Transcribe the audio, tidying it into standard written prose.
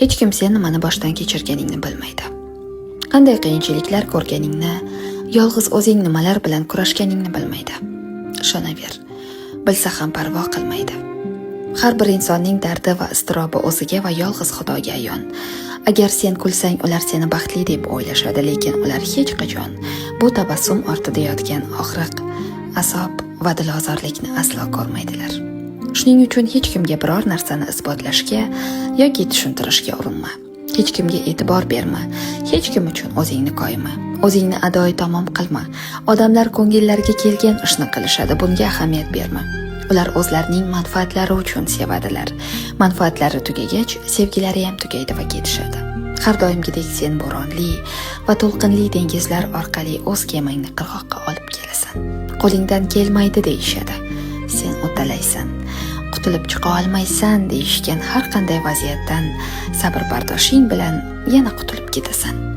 Hech kim sen nimani boshdan kechirganingni bilmaydi. Qanday qiyinchiliklar ko'rganingni, yolg'iz o'zing nimalar bilan kurashganingni bilmaydi. Ishonaver, bilsa ham parvo qilmaydi. Har bir insonning dardi va iztirobi o'ziga va yolg'iz Xudoga ayon. Agar sen kulsang, ular seni baxtli deb o'ylashadi, lekin ular hech qachon bu tabassum ortida yotgan og'riq, azob va dilozorlikni aslo ko'rmaydilar. Shuning uchun hech kimga biror narsani isbotlashga yoki tushuntirishga urinma. Hech kimga e'tibor berma. Hech kim uchun o'zingni qo'yma. O'zingni adoyi tamom qilma. Odamlar ko'ngillariga kelgan ishni qilishadi, bunga ahamiyat berma. Ular o'zlarining manfaatlari uchun sevadilar. Manfaatlari tugagach, sevgilari ham tugaydi va ketishadi. Har doimgidek sen bo'ronli va to'lqinli dengizlar orqali o'z kemangni qirg'oqqa olib kelasan. Qo'lingdan kelmaydi deyishadi. Sen o'talaysan. Qutulib chiqa olmaysan deyishgan har qanday vaziyatdan sabr bardoshing bilan yana qutulib ketasan.